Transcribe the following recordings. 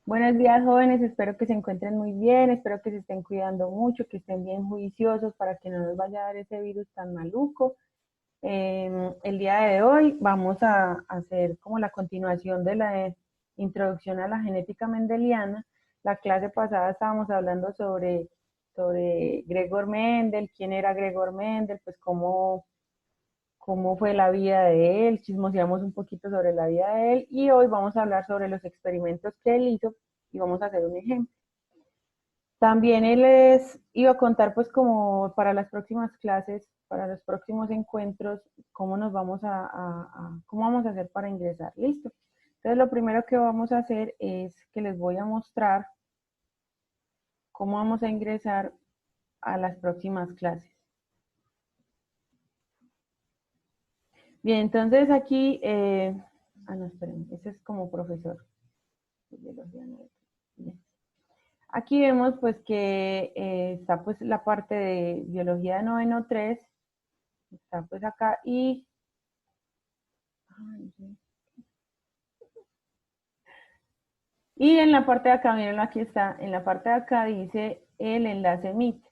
Buenos días, jóvenes. Espero que se encuentren muy bien, espero que se estén cuidando mucho, que estén bien juiciosos para que no nos vaya a dar ese virus tan maluco. El día de hoy vamos a hacer como la continuación de la introducción a la genética mendeliana. La clase pasada estábamos hablando sobre Gregor Mendel, quién era Gregor Mendel, pues cómo fue la vida de él, chismoseamos un poquito sobre la vida de él y hoy vamos a hablar sobre los experimentos que él hizo y vamos a hacer un ejemplo. También él les iba a contar pues como para las próximas clases, para los próximos encuentros, cómo nos vamos cómo vamos a hacer para ingresar. Listo. Entonces lo primero que vamos a hacer es que les voy a mostrar cómo vamos a ingresar a las próximas clases. Bien, entonces aquí, no, esperen, ese es como profesor. Bien. Aquí vemos pues que está pues la parte de biología de noveno 3, está pues acá y en la parte de acá, miren, aquí está, en la parte de acá dice el enlace Meet.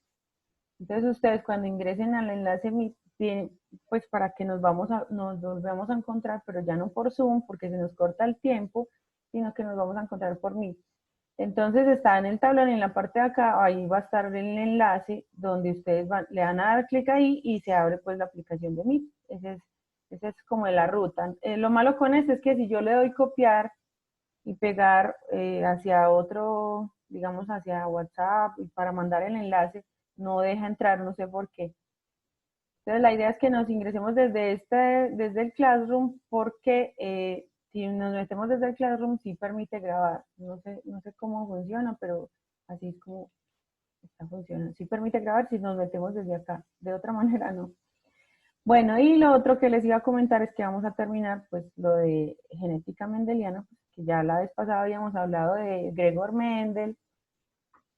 Entonces ustedes cuando ingresen al enlace Meet, pues para que nos volvamos a encontrar, pero ya no por Zoom, porque se nos corta el tiempo, sino que nos vamos a encontrar por Meet. Entonces está en el tablón, en la parte de acá, ahí va a estar el enlace donde ustedes le van a dar clic ahí y se abre pues la aplicación de Meet. Ese es como la ruta. Lo malo con esto es que si yo le doy copiar y pegar hacia otro, digamos hacia WhatsApp y para mandar el enlace, no deja entrar, no sé por qué. Entonces la idea es que nos ingresemos desde el Classroom porque si nos metemos desde el Classroom sí permite grabar. No sé cómo funciona, pero así es como está funcionando. Sí permite grabar si nos metemos desde acá. De otra manera no. Bueno, y lo otro que les iba a comentar es que vamos a terminar pues lo de genética mendeliana, pues, que ya la vez pasada habíamos hablado de Gregor Mendel,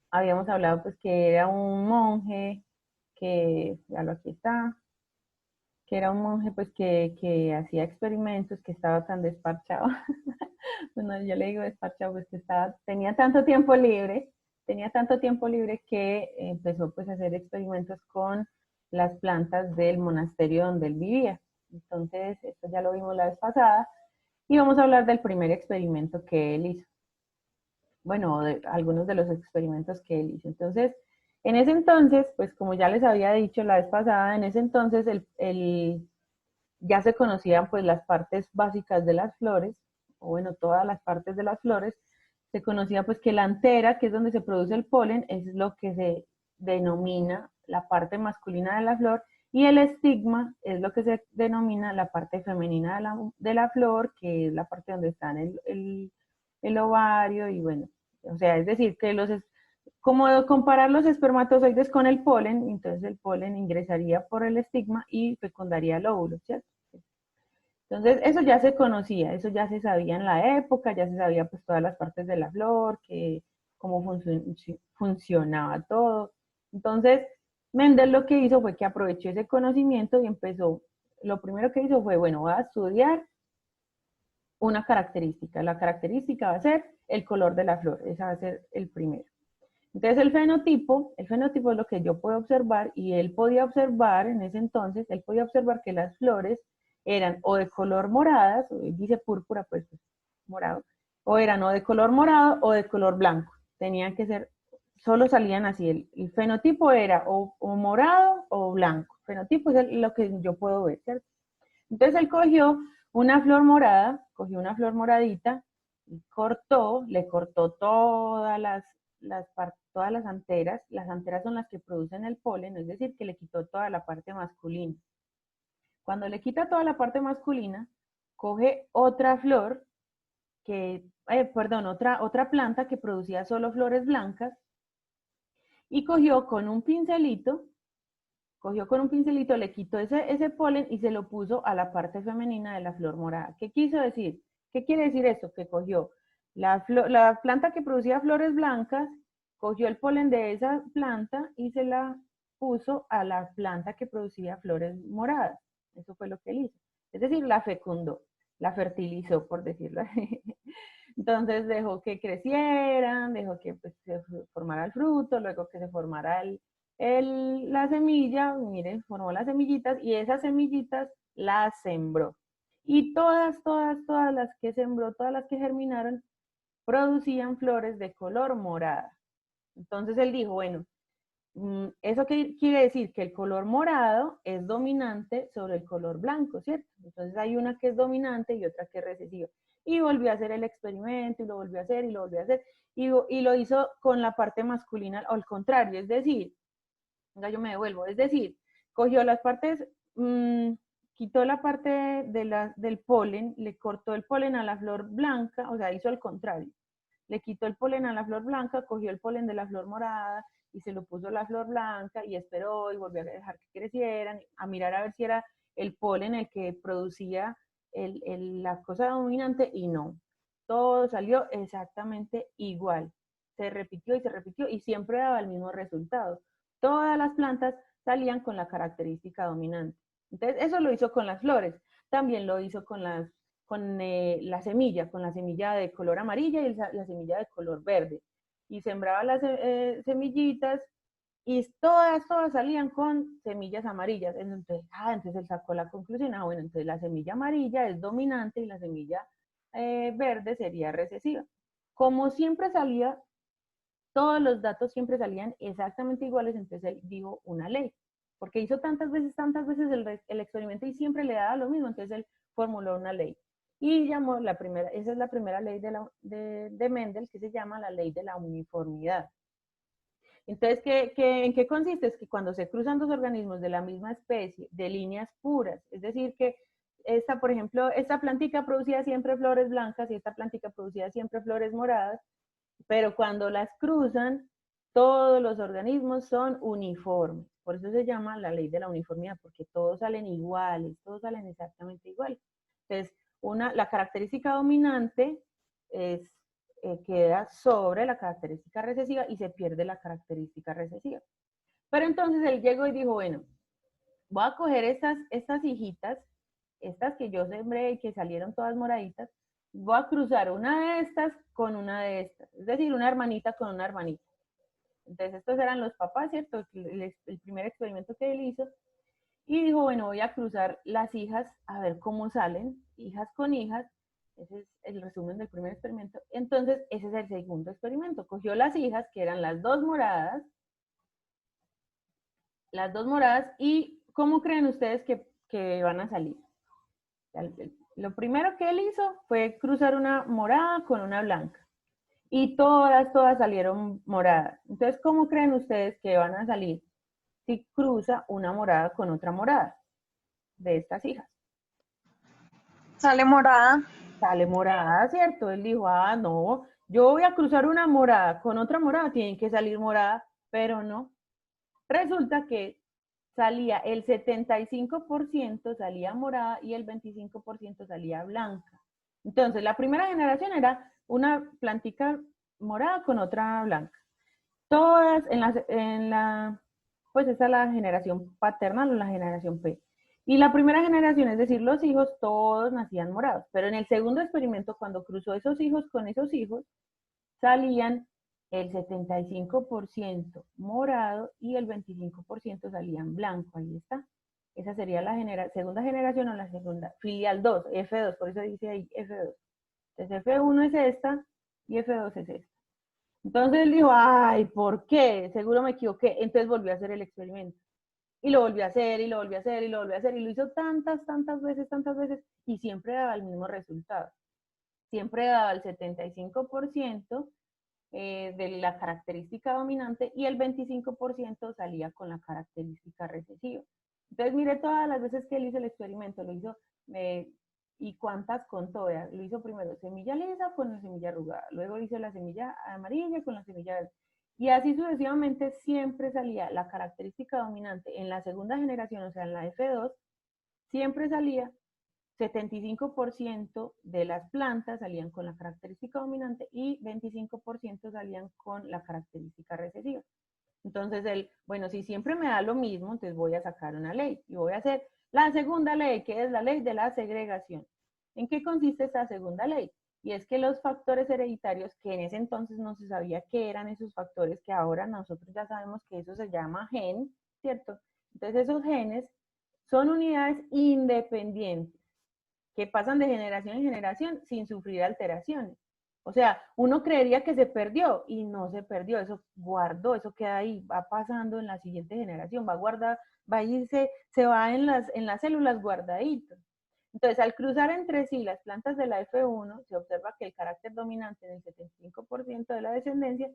habíamos hablado pues que era un monje, que ya lo aquí está, que era un monje pues que hacía experimentos, que estaba tan desparchado. Bueno, yo le digo desparchado pues que tenía tanto tiempo libre que empezó pues a hacer experimentos con las plantas del monasterio donde él vivía. Entonces, esto ya lo vimos la vez pasada y vamos a hablar del primer experimento que él hizo. Bueno, de algunos de los experimentos que él hizo. Entonces, en ese entonces, pues como ya les había dicho la vez pasada, en ese entonces ya se conocían pues las partes básicas de las flores, o bueno, todas las partes de las flores. Se conocía pues que la antera, que es donde se produce el polen, es lo que se denomina la parte masculina de la flor, y el estigma es lo que se denomina la parte femenina de la flor, que es la parte donde está el ovario, y bueno, o sea, es decir, que como comparar los espermatozoides con el polen, entonces el polen ingresaría por el estigma y fecundaría el óvulo, ¿cierto? Entonces, eso ya se conocía, eso ya se sabía en la época, ya se sabía pues todas las partes de la flor, cómo funcionaba todo. Entonces, Mendel lo que hizo fue que aprovechó ese conocimiento y empezó, lo primero que hizo fue, bueno, voy a estudiar una característica. La característica va a ser el color de la flor, esa va a ser el primero. Entonces el fenotipo es lo que yo puedo observar y él podía observar en ese entonces, él podía observar que las flores eran o de color moradas, dice púrpura, pues morado, o eran o de color morado o de color blanco. Tenían que ser, solo salían así. El fenotipo era o morado o blanco. El fenotipo es lo que yo puedo ver, ¿cierto? Entonces él cogió una flor morada, cogió una flor moradita, y le cortó todas las anteras. Las anteras son las que producen el polen, es decir, que le quitó toda la parte masculina. Cuando le quita toda la parte masculina, coge otra flor otra planta que producía solo flores blancas y cogió con un pincelito, le quitó ese polen y se lo puso a la parte femenina de la flor morada. ¿Qué quiso decir? ¿Qué quiere decir esto? Que cogió la planta que producía flores blancas, cogió el polen de esa planta y se la puso a la planta que producía flores moradas. Eso fue lo que él hizo. Es decir, la fecundó, la fertilizó, por decirlo así. Entonces dejó que crecieran, dejó que pues, se formara el fruto, luego que se formara la semilla, miren, formó las semillitas y esas semillitas las sembró. Y todas las que sembró, todas las que germinaron, producían flores de color morada. Entonces él dijo, bueno, ¿eso qué quiere decir? Que el color morado es dominante sobre el color blanco, ¿cierto? Entonces hay una que es dominante y otra que es recesiva. Y volvió a hacer el experimento y lo volvió a hacer y lo volvió a hacer y lo hizo con la parte masculina o al contrario, es decir, venga, yo me devuelvo, es decir, cogió las partes, quitó la parte del polen, le cortó el polen a la flor blanca, o sea, hizo al contrario. Le quitó el polen a la flor blanca, cogió el polen de la flor morada y se lo puso a la flor blanca y esperó y volvió a dejar que crecieran, a mirar a ver si era el polen el que producía la cosa dominante y no. Todo salió exactamente igual. Se repitió y siempre daba el mismo resultado. Todas las plantas salían con la característica dominante. Entonces, eso lo hizo con las flores. También lo hizo con la semilla de color amarilla y la semilla de color verde. Y sembraba las semillitas y todas salían con semillas amarillas. Entonces él sacó la conclusión, bueno, entonces la semilla amarilla es dominante y la semilla verde sería recesiva. Como siempre salía, todos los datos siempre salían exactamente iguales, entonces él dijo una ley, porque hizo tantas veces el experimento y siempre le daba lo mismo, entonces él formuló una ley. Y llamó esa es la primera ley de Mendel, que se llama la ley de la uniformidad. Entonces, ¿en qué consiste? Es que cuando se cruzan dos organismos de la misma especie, de líneas puras, es decir, que por ejemplo, esta plantica producía siempre flores blancas y esta plantica producía siempre flores moradas, pero cuando las cruzan, todos los organismos son uniformes. Por eso se llama la ley de la uniformidad, porque todos salen iguales, todos salen exactamente igual. Entonces, la característica dominante queda sobre la característica recesiva y se pierde la característica recesiva. Pero entonces él llegó y dijo, bueno, voy a coger estas hijitas, estas que yo sembré y que salieron todas moraditas, voy a cruzar una de estas con una de estas, es decir, una hermanita con una hermanita. Entonces estos eran los papás, ¿cierto? El primer experimento que él hizo. Y dijo, bueno, voy a cruzar las hijas a ver cómo salen, hijas con hijas. Ese es el resumen del primer experimento. Entonces, ese es el segundo experimento. Cogió las hijas, que eran las dos moradas, y ¿cómo creen ustedes que van a salir? Lo primero que él hizo fue cruzar una morada con una blanca. Y todas salieron moradas. Entonces, ¿cómo creen ustedes que van a salir si cruza una morada con otra morada de estas hijas? Sale morada. Sale morada, ¿cierto? Él dijo, no, yo voy a cruzar una morada con otra morada, tienen que salir morada, pero no. Resulta que salía el 75% salía morada y el 25% salía blanca. Entonces, la primera generación era una plantica morada con otra blanca. Todas pues esa es la generación paternal o la generación P. Y la primera generación, es decir, los hijos, todos nacían morados. Pero en el segundo experimento, cuando cruzó esos hijos con esos hijos, salían el 75% morado y el 25% salían blanco. Ahí está. Esa sería la segunda generación o la segunda, filial 2, F2, por eso dice ahí F2. Entonces F1 es esta y F2 es esta. Entonces él dijo, ay, ¿por qué? Seguro me equivoqué. Entonces volvió a hacer el experimento. Y lo volvió a hacer, y lo volvió a hacer, y lo volvió a hacer, y lo hizo tantas veces, y siempre daba el mismo resultado. Siempre daba el 75% de la característica dominante y el 25% salía con la característica recesiva. Entonces, mire todas las veces que él hizo el experimento, lo hizo, y cuántas contó, lo hizo primero semilla lisa con la semilla arrugada, luego hizo la semilla amarilla con la semilla verde, y así sucesivamente siempre salía la característica dominante en la segunda generación, o sea, en la F2, siempre salía 75% de las plantas salían con la característica dominante y 25% salían con la característica recesiva. Entonces él, bueno, si siempre me da lo mismo, entonces voy a sacar una ley y voy a hacer la segunda ley, que es la ley de la segregación. ¿En qué consiste esta segunda ley? y es que los factores hereditarios, que en ese entonces no se sabía qué eran esos factores, que ahora nosotros ya sabemos que eso se llama gen, ¿cierto? Entonces esos genes son unidades independientes que pasan de generación en generación sin sufrir alteraciones. O sea, uno creería que se perdió y no se perdió, eso guardó, eso queda ahí, va pasando en la siguiente generación, va a guardar, va a irse, se va en las células guardadito. Entonces, al cruzar entre sí las plantas de la F1, se observa que el carácter dominante en el 75% de la descendencia,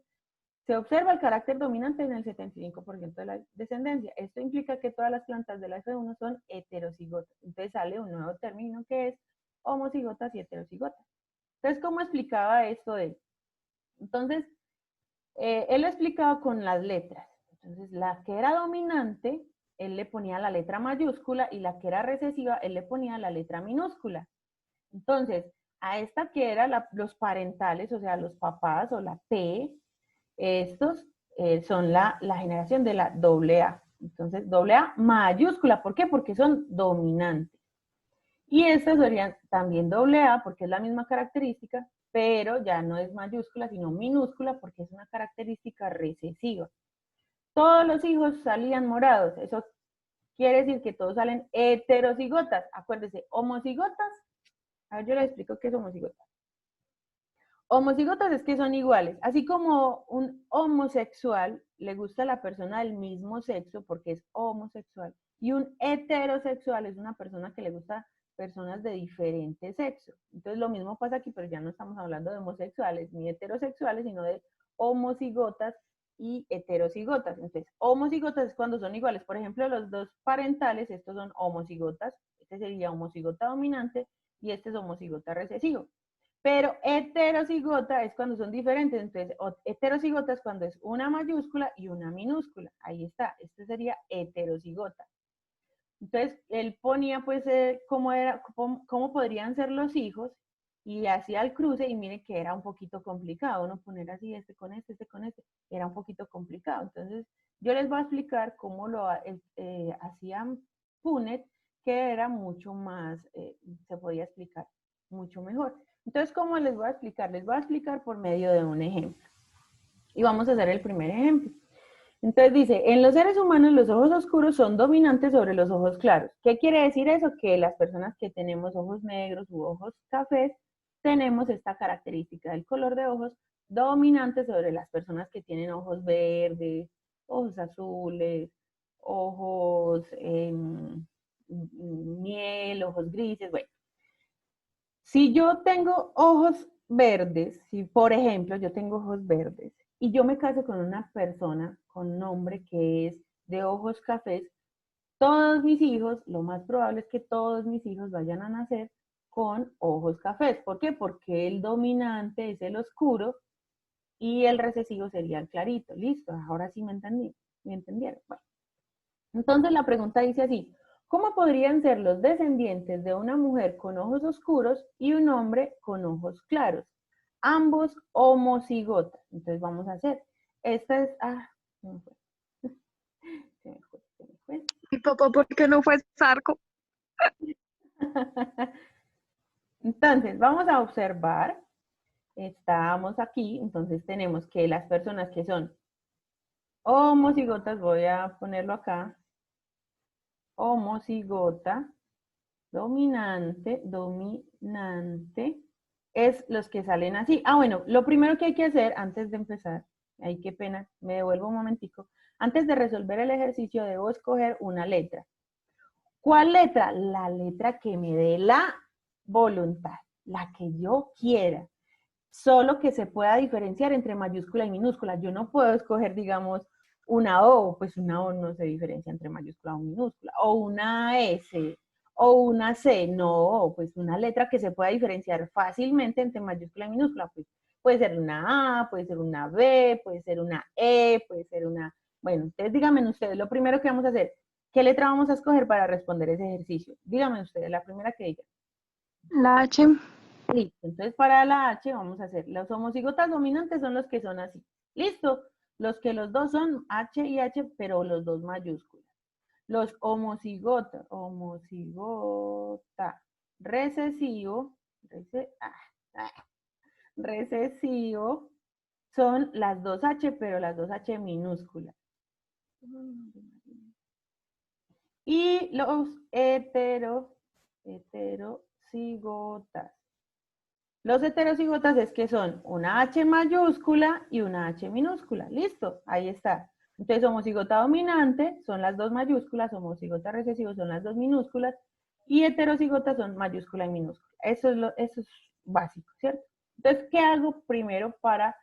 se observa el carácter dominante en el 75% de la descendencia. Esto implica que todas las plantas de la F1 son heterocigotas. Entonces sale un nuevo término que es homocigotas y heterocigotas. Entonces, ¿cómo explicaba esto él? Entonces, él lo explicaba con las letras. Entonces, la que era dominante, él le ponía la letra mayúscula y la que era recesiva, él le ponía la letra minúscula. Entonces, a esta que era los parentales, o sea, los papás o la P, estos son la generación de la AA. Entonces, AA mayúscula. ¿Por qué? Porque son dominantes. Y estas serían también AA porque es la misma característica, pero ya no es mayúscula, sino minúscula porque es una característica recesiva. Todos los hijos salían morados. Eso quiere decir que todos salen heterocigotas. Acuérdense, homocigotas. A ver, yo les explico qué es homocigotas. Homocigotas es que son iguales. Así como un homosexual le gusta a la persona del mismo sexo porque es homosexual. Y un heterosexual es una persona que le gusta personas de diferente sexo. Entonces lo mismo pasa aquí, pero ya no estamos hablando de homosexuales ni heterosexuales, sino de homocigotas y heterocigotas. Entonces, homocigotas es cuando son iguales. Por ejemplo, los dos parentales, estos son homocigotas. Este sería homocigota dominante y este es homocigota recesivo. Pero heterocigota es cuando son diferentes. Entonces, heterocigota es cuando es una mayúscula y una minúscula. Ahí está. Este sería heterocigota. Entonces, él ponía pues cómo podrían ser los hijos y hacía el cruce y mire que era un poquito complicado, ¿no? Poner así este con este con este, era un poquito complicado. Entonces, yo les voy a explicar cómo lo hacían Punnett, que era mucho más, se podía explicar mucho mejor. Entonces, ¿cómo les voy a explicar? Les voy a explicar por medio de un ejemplo. Y vamos a hacer el primer ejemplo. Entonces dice, en los seres humanos los ojos oscuros son dominantes sobre los ojos claros. ¿Qué quiere decir eso? Que las personas que tenemos ojos negros u ojos cafés, tenemos esta característica del color de ojos dominante sobre las personas que tienen ojos verdes, ojos azules, ojos miel, ojos grises, bueno. Si yo tengo ojos verdes, si por ejemplo yo tengo ojos verdes y yo me caso con una persona con nombre que es de ojos cafés, todos mis hijos, lo más probable es que todos mis hijos vayan a nacer con ojos cafés. ¿Por qué? Porque el dominante es el oscuro y el recesivo sería el clarito. Listo, ahora sí me entendieron. Bueno, entonces la pregunta dice así, ¿cómo podrían ser los descendientes de una mujer con ojos oscuros y un hombre con ojos claros? Ambos homocigotas. Entonces vamos a hacer. Esta es... se me fue. Se me fue. Mi papá, ¿por qué no fue Zarco? Entonces, vamos a observar. Estamos aquí, entonces tenemos que las personas que son homocigotas, voy a ponerlo acá, homocigota, dominante, es los que salen así. Bueno, lo primero que hay que hacer antes de empezar, ay, qué pena, me devuelvo un momentico. Antes de resolver el ejercicio, debo escoger una letra. ¿Cuál letra? La letra que me dé la voluntad, la que yo quiera. Solo que se pueda diferenciar entre mayúscula y minúscula. Yo no puedo escoger, digamos, una O, pues una O no se diferencia entre mayúscula o minúscula, o una S, o una C, no, pues una letra que se pueda diferenciar fácilmente entre mayúscula y minúscula, pues puede ser una A, puede ser una B, puede ser una E, puede ser una... Bueno, ustedes díganme ustedes, lo primero que vamos a hacer, ¿qué letra vamos a escoger para responder ese ejercicio? Díganme ustedes, la primera que diga. La H. Listo, entonces para la H vamos a hacer, los homocigotas dominantes son los que son así. Listo, los que los dos son H y H, pero los dos mayúsculas. Los homocigota recesivo, recesivo son las dos H, pero las dos H minúsculas. Y los heterocigotas. Los heterocigotas es que son una H mayúscula y una H minúscula. Listo, ahí está. Entonces, homocigota dominante son las dos mayúsculas, homocigota recesivo son las dos minúsculas, y heterocigota son mayúscula y minúscula. Eso es básico, ¿cierto? Entonces, ¿qué hago primero para,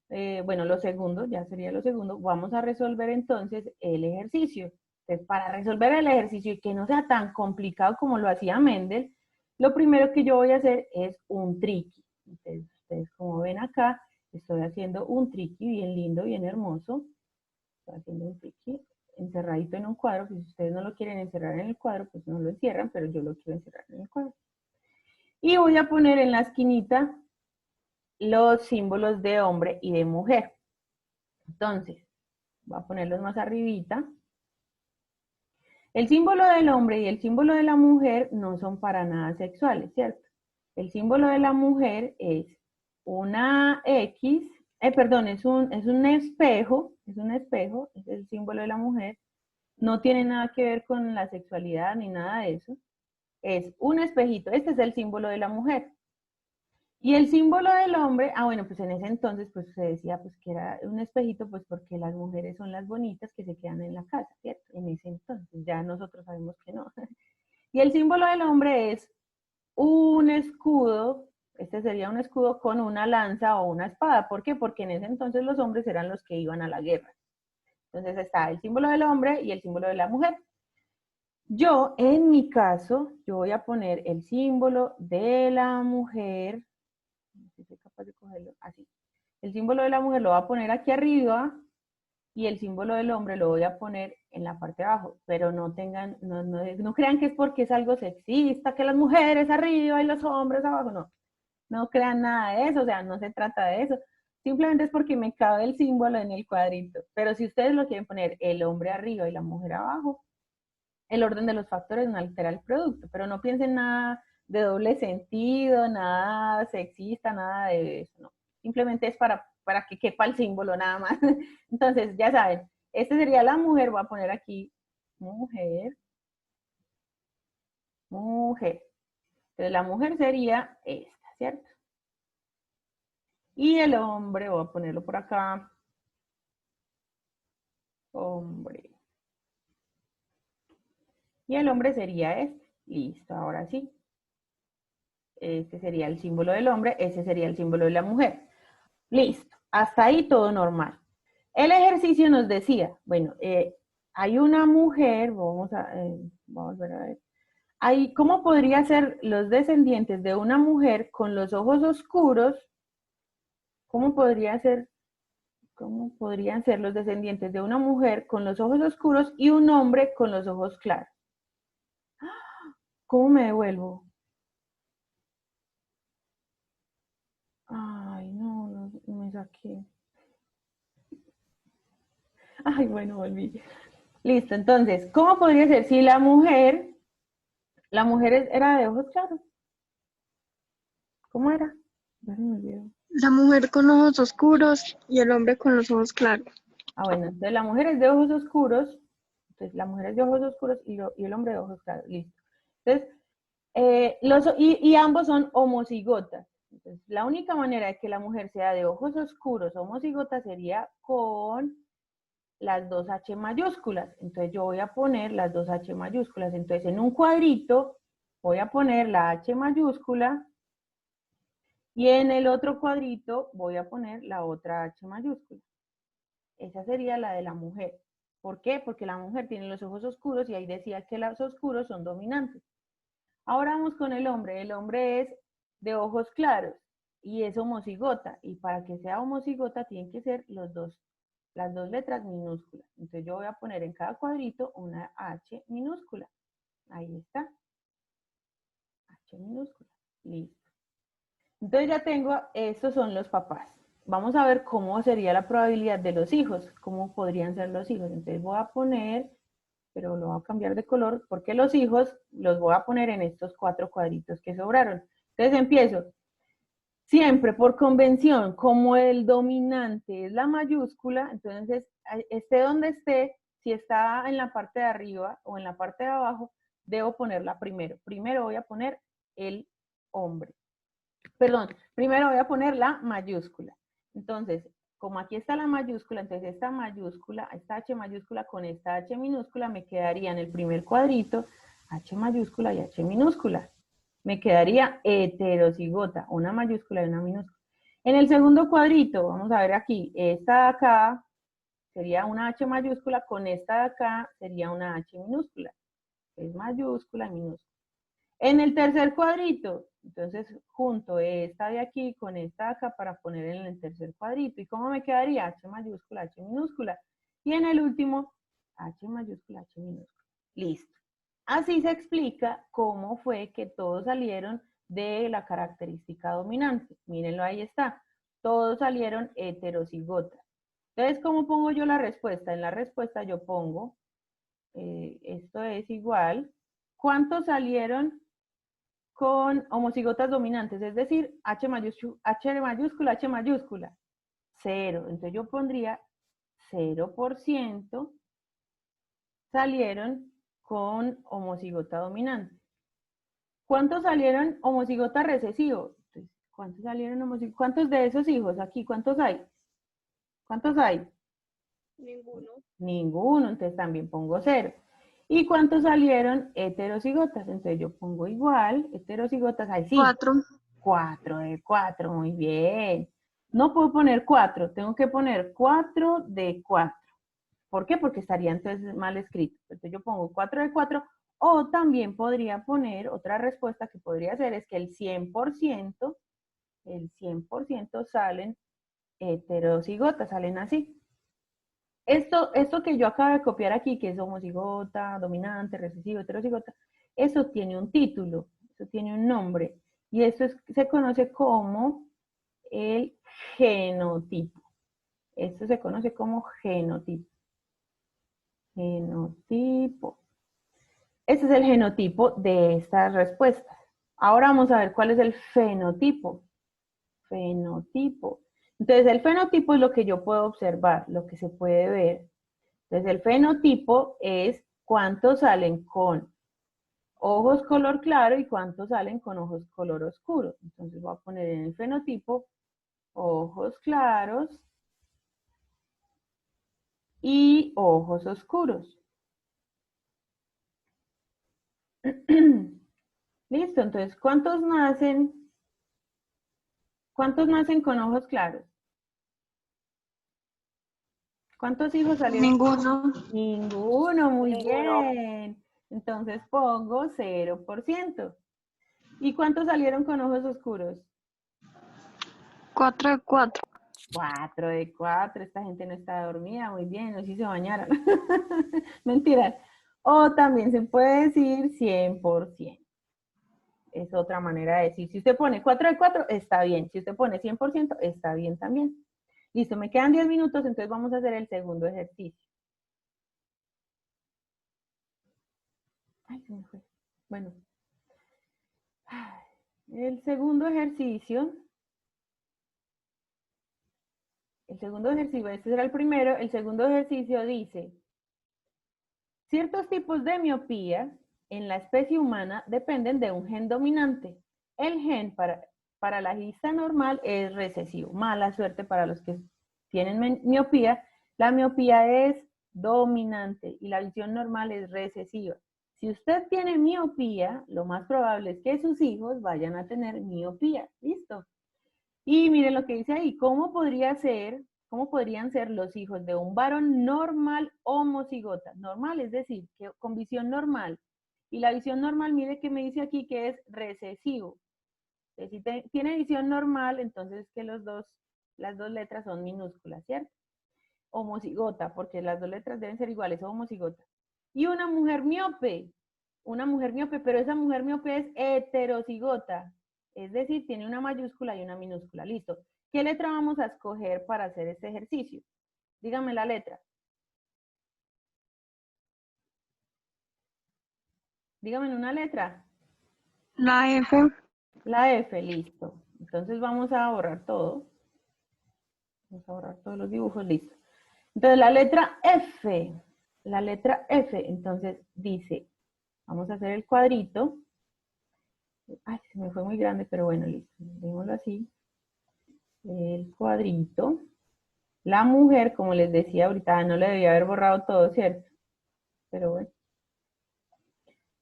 bueno, lo segundo, ya sería lo segundo, vamos a resolver entonces el ejercicio. Entonces, para resolver el ejercicio y que no sea tan complicado como lo hacía Mendel, lo primero que yo voy a hacer es un triqui. Entonces, ustedes como ven acá, estoy haciendo un triqui bien lindo, bien hermoso. Estoy haciendo un triqui encerradito en un cuadro, que si ustedes no lo quieren encerrar en el cuadro, pues no lo encierran, pero yo lo quiero encerrar en el cuadro. Y voy a poner en la esquinita los símbolos de hombre y de mujer. Entonces, voy a ponerlos más arribita. El símbolo del hombre y el símbolo de la mujer no son para nada sexuales, ¿cierto? El símbolo de la mujer es una X, perdón, es un espejo, es el símbolo de la mujer. No tiene nada que ver con la sexualidad ni nada de eso. Es un espejito, este es el símbolo de la mujer. Y el símbolo del hombre, bueno, pues en ese entonces pues se decía pues que era un espejito pues porque las mujeres son las bonitas que se quedan en la casa, ¿cierto? En ese entonces, ya nosotros sabemos que no. Y el símbolo del hombre es un escudo, este sería un escudo con una lanza o una espada. ¿Por qué? Porque en ese entonces los hombres eran los que iban a la guerra. Entonces está el símbolo del hombre y el símbolo de la mujer. Yo, en mi caso, yo voy a poner el símbolo de la mujer, no sé si soy capaz de cogerlo, así. El símbolo de la mujer lo voy a poner aquí arriba y el símbolo del hombre lo voy a poner en la parte de abajo, pero no tengan, no crean que es porque es algo sexista, que las mujeres arriba y los hombres abajo, no crean nada de eso, o sea, no se trata de eso, simplemente es porque me cabe el símbolo en el cuadrito, pero si ustedes lo quieren poner el hombre arriba y la mujer abajo, el orden de los factores no altera el producto, pero no piensen nada de doble sentido, nada sexista, nada de eso, no. Simplemente es para que quepa el símbolo nada más. Entonces, ya saben, este sería la mujer, voy a poner aquí mujer, mujer. Entonces, la mujer sería esta, ¿cierto? Y el hombre, voy a ponerlo por acá, hombre. Y el hombre sería este. Listo, ahora sí. Este sería el símbolo del hombre, ese sería el símbolo de la mujer. Listo, hasta ahí todo normal. El ejercicio nos decía, bueno, hay una mujer, vamos a volver a ver, ¿cómo podría ser los descendientes de una mujer con los ojos oscuros? ¿Cómo podrían ser los descendientes de una mujer con los ojos oscuros y un hombre con los ojos claros? ¿Cómo me devuelvo? Ay, no me saqué. Ay, bueno, volví. Listo, entonces, ¿cómo podría ser si la mujer era de ojos claros? ¿Cómo era? Ya se me olvidó. La mujer con ojos oscuros y el hombre con los ojos claros. Bueno, entonces la mujer es de ojos oscuros, entonces la mujer es de ojos oscuros y el hombre de ojos claros, listo. Entonces, y ambos son homocigotas. Entonces, la única manera de que la mujer sea de ojos oscuros homocigota sería con las dos H mayúsculas. Entonces yo voy a poner las dos H mayúsculas. Entonces en un cuadrito voy a poner la H mayúscula y en el otro cuadrito voy a poner la otra H mayúscula. Esa sería la de la mujer. ¿Por qué? Porque la mujer tiene los ojos oscuros y ahí decía que los oscuros son dominantes. Ahora vamos con el hombre. El hombre es de ojos claros y es homocigota. Y para que sea homocigota tienen que ser las dos letras minúsculas. Entonces yo voy a poner en cada cuadrito una H minúscula. Ahí está. H minúscula. Listo. Entonces ya tengo, estos son los papás. Vamos a ver cómo sería la probabilidad de los hijos, cómo podrían ser los hijos. Entonces voy a poner, pero lo voy a cambiar de color, porque los hijos los voy a poner en estos 4 cuadritos que sobraron. Entonces empiezo. Siempre por convención, como el dominante es la mayúscula, entonces esté donde esté, si está en la parte de arriba o en la parte de abajo, debo ponerla primero. Primero voy a poner el hombre. Perdón, primero voy a poner la mayúscula. Entonces, como aquí está la mayúscula, entonces esta mayúscula, esta H mayúscula con esta H minúscula me quedaría en el primer cuadrito H mayúscula y H minúscula. Me quedaría heterocigota, una mayúscula y una minúscula. En el segundo cuadrito, vamos a ver aquí, esta de acá sería una H mayúscula, con esta de acá sería una H minúscula. Es mayúscula y minúscula. En el tercer cuadrito, entonces junto esta de aquí con esta de acá para poner en el tercer cuadrito. ¿Y cómo me quedaría? H mayúscula, H minúscula. Y en el último, H mayúscula, H minúscula. Listo. Así se explica cómo fue que todos salieron de la característica dominante. Mírenlo, ahí está. Todos salieron heterocigotas. Entonces, ¿cómo pongo yo la respuesta? En la respuesta yo pongo, esto es igual. ¿Cuántos salieron con homocigotas dominantes? Es decir, H mayúscula, H mayúscula, H mayúscula. 0. Entonces yo pondría 0% salieron con homocigota dominante. ¿Cuántos salieron homocigota recesivo? Entonces, ¿cuántos salieron homocigota? ¿Cuántos de esos hijos aquí? ¿Cuántos hay? ¿Cuántos hay? Ninguno. Ninguno, entonces también pongo 0. ¿Y cuántos salieron heterocigotas? Entonces yo pongo igual, heterocigotas, ahí sí, 4. 4 de 4, muy bien. No puedo poner 4, tengo que poner 4 de 4. ¿Por qué? Porque estaría entonces mal escrito. Entonces yo pongo 4 de 4, o también podría poner, otra respuesta que podría hacer es que el 100% salen heterocigotas, salen así. Esto que yo acabo de copiar aquí, que es homocigota, dominante, recesivo, heterocigota, eso tiene un título, eso tiene un nombre, y eso se conoce como el genotipo. Esto se conoce como genotipo. Genotipo. Este es el genotipo de estas respuestas. Ahora vamos a ver cuál es el fenotipo. Fenotipo. Entonces, el fenotipo es lo que yo puedo observar, lo que se puede ver. Entonces, el fenotipo es cuántos salen con ojos color claro y cuántos salen con ojos color oscuro. Entonces, voy a poner en el fenotipo ojos claros y ojos oscuros. Listo, entonces, ¿cuántos nacen con ojos claros? ¿Cuántos hijos salieron? Ninguno. Ninguno, muy Ninguno. bien. Entonces pongo 0%. ¿Y cuántos salieron con ojos oscuros? 4 de 4. 4 de 4. Esta gente no está dormida, muy bien, no sé si se bañaron. Mentira. O también se puede decir 100%. Es otra manera de decir. Si usted pone 4 de 4, está bien. Si usted pone 100%, está bien también. Listo, me quedan 10 minutos, entonces vamos a hacer el segundo ejercicio. Ay, se me fue. Bueno, el segundo ejercicio, este será el primero, el segundo ejercicio dice, ciertos tipos de miopía en la especie humana dependen de un gen dominante. El gen para la vista normal es recesivo. Mala suerte para los que tienen miopía. La miopía es dominante y la visión normal es recesiva. Si usted tiene miopía, lo más probable es que sus hijos vayan a tener miopía. ¿Listo? Y miren lo que dice ahí, ¿cómo podrían ser los hijos de un varón normal homocigota? Normal, es decir, que con visión normal. Y la visión normal, mire que me dice aquí que es recesivo. Entonces, si tiene visión normal, entonces que las dos letras son minúsculas, ¿cierto? Homocigota, porque las dos letras deben ser iguales, homocigota. Y una mujer miope, pero esa mujer miope es heterocigota, es decir, tiene una mayúscula y una minúscula. Listo. ¿Qué letra vamos a escoger para hacer este ejercicio? Dígame la letra. Dígame una letra. La F. La F, listo. Entonces vamos a borrar todo. Vamos a borrar todos los dibujos, listo. Entonces la letra F, entonces dice, vamos a hacer el cuadrito. Ay, se me fue muy grande, pero bueno, listo, démoslo así. El cuadrito. La mujer, como les decía ahorita, no le debía haber borrado todo, ¿cierto? Pero bueno.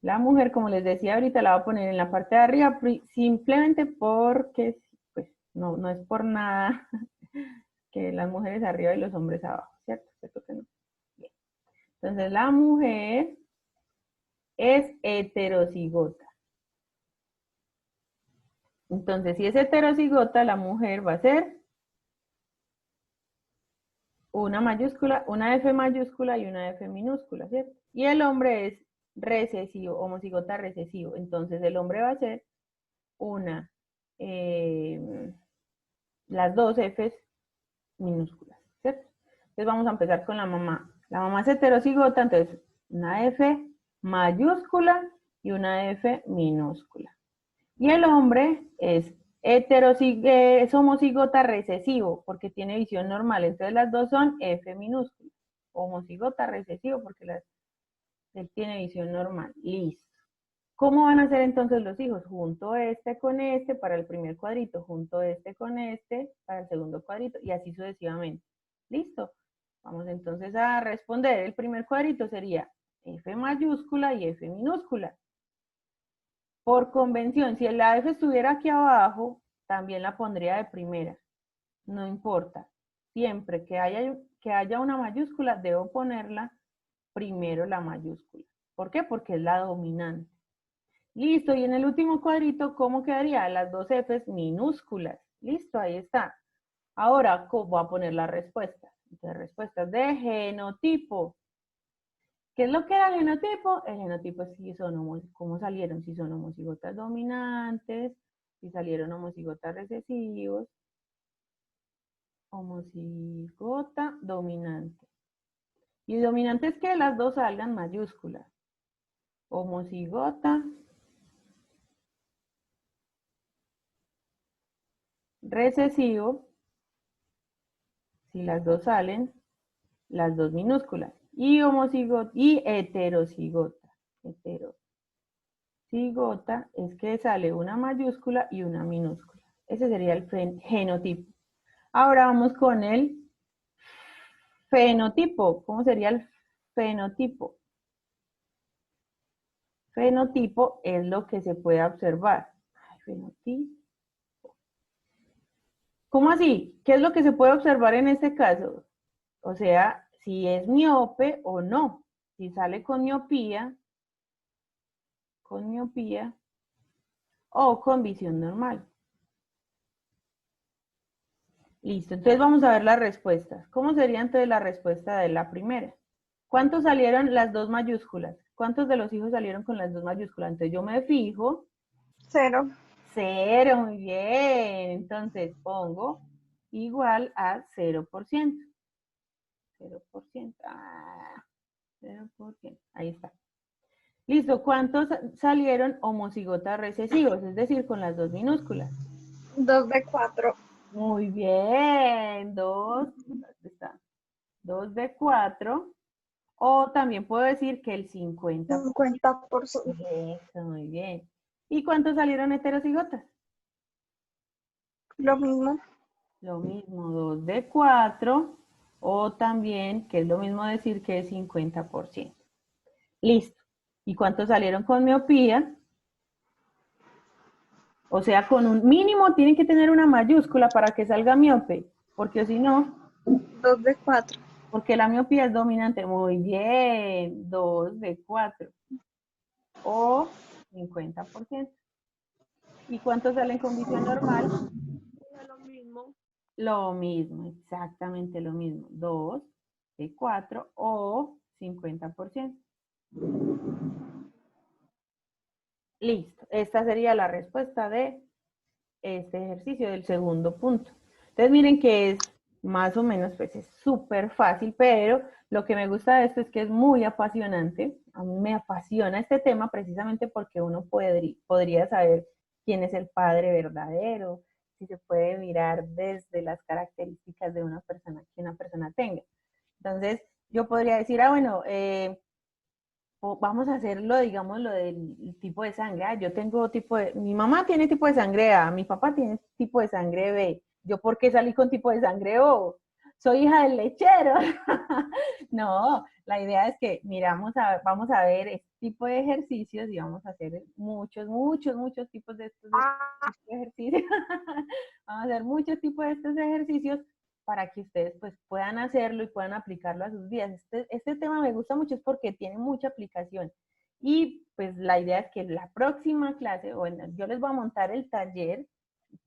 La mujer, como les decía ahorita, la voy a poner en la parte de arriba, simplemente porque, pues, no es por nada que las mujeres arriba y los hombres abajo, ¿cierto? ¿Cierto que no? Bien. Entonces, la mujer es heterocigota. Entonces, si es heterocigota, la mujer va a ser una mayúscula, una F mayúscula y una F minúscula, ¿cierto? Y el hombre es recesivo, homocigota recesivo. Entonces, el hombre va a ser una, las dos Fs minúsculas, ¿cierto? Entonces vamos a empezar con la mamá. La mamá es heterocigota, entonces una F mayúscula y una F minúscula. Y el hombre es es homocigota recesivo, porque tiene visión normal. Entonces las dos son F minúscula. Homocigota recesivo, porque él tiene visión normal. Listo. ¿Cómo van a ser entonces los hijos? Junto este con este para el primer cuadrito, junto este con este para el segundo cuadrito, y así sucesivamente. ¿Listo? Vamos entonces a responder. El primer cuadrito sería F mayúscula y F minúscula. Por convención, si la F estuviera aquí abajo, también la pondría de primera. No importa. Siempre que haya una mayúscula, debo ponerla primero la mayúscula. ¿Por qué? Porque es la dominante. Listo, y en el último cuadrito, ¿cómo quedaría? Las dos Fs minúsculas. Listo, ahí está. Ahora, voy a poner las respuestas. Entonces, respuestas de genotipo. ¿Qué es lo que da el genotipo? El genotipo es si son cómo salieron, si son homocigotas dominantes, si salieron homocigotas recesivos, homocigota dominante. Y dominante es que las dos salgan mayúsculas. Homocigota recesivo, si las dos salen, las dos minúsculas. Y homocigota y heterocigota. Heterocigota es que sale una mayúscula y una minúscula. Ese sería el genotipo. Ahora vamos con el fenotipo. ¿Cómo sería el fenotipo? Fenotipo es lo que se puede observar. Fenotipo. ¿Cómo así? ¿Qué es lo que se puede observar en este caso? O sea, si es miope o no. Si sale con miopía o con visión normal. Listo, entonces vamos a ver las respuestas. ¿Cómo sería entonces la respuesta de la primera? ¿Cuántos salieron las dos mayúsculas? ¿Cuántos de los hijos salieron con las dos mayúsculas? Entonces yo me fijo. 0. 0, muy bien. Entonces pongo igual a 0%. 0%. 0%. Ahí está. Listo, ¿cuántos salieron homocigotas recesivos? Es decir, con las dos minúsculas. 2 de 4. Muy bien, 2 de 4. O también puedo decir que el 50%. 50%. Eso, muy bien. ¿Y cuántos salieron heterocigotas? Lo mismo. Lo mismo, 2 de 4. O también, que es lo mismo decir que es 50%. Listo. ¿Y cuántos salieron con miopía? O sea, con un mínimo tienen que tener una mayúscula para que salga miope, porque si no, 2 de 4. porque la miopía es dominante. Muy bien, 2 de 4. O 50%. ¿Y cuántos salen con visión normal? Lo mismo. Lo mismo, exactamente lo mismo. 2 de 4 o 50%. Listo. Esta sería la respuesta de este ejercicio del segundo punto. Entonces miren que es más o menos, pues es súper fácil, pero lo que me gusta de esto es que es muy apasionante. A mí me apasiona este tema precisamente porque uno podría saber quién es el padre verdadero, si se puede mirar desde las características de una persona que una persona tenga. Entonces, yo podría decir, bueno, vamos a hacerlo, digamos, lo del tipo de sangre. Yo tengo tipo de, mi mamá tiene tipo de sangre A, mi papá tiene tipo de sangre B. ¿Yo por qué salí con tipo de sangre O? Soy hija del lechero. No, la idea es que vamos a ver este tipo de ejercicios y vamos a hacer muchos tipos de estos ejercicios. Vamos a hacer muchos tipos de estos ejercicios para que ustedes pues puedan hacerlo y puedan aplicarlo a sus vidas. Este tema me gusta mucho es porque tiene mucha aplicación. Y pues la idea es que la próxima clase, bueno, yo les voy a montar el taller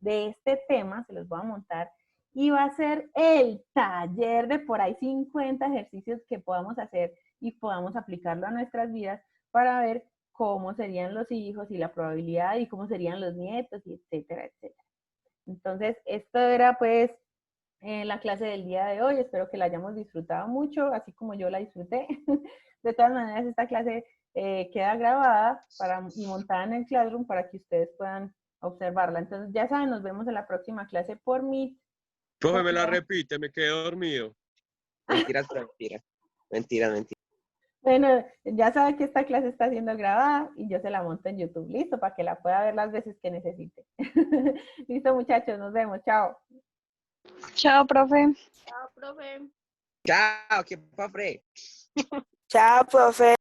de este tema, se los voy a montar, y va a ser el taller de por ahí 50 ejercicios que podamos hacer y podamos aplicarlo a nuestras vidas para ver cómo serían los hijos y la probabilidad y cómo serían los nietos y etcétera, etcétera. Entonces, esto era pues la clase del día de hoy. Espero que la hayamos disfrutado mucho, así como yo la disfruté. De todas maneras, esta clase queda grabada y montada en el Classroom para que ustedes puedan observarla. Entonces, ya saben, nos vemos en la próxima clase por Meet. Profe, me la repite, me quedé dormido. Mentiras, mentiras. Mentiras. Bueno, ya saben que esta clase está siendo grabada y yo se la monto en YouTube. Listo, para que la pueda ver las veces que necesite. Listo, muchachos, nos vemos. Chao. Chao, profe. Chao, qué papre. Chao, profe.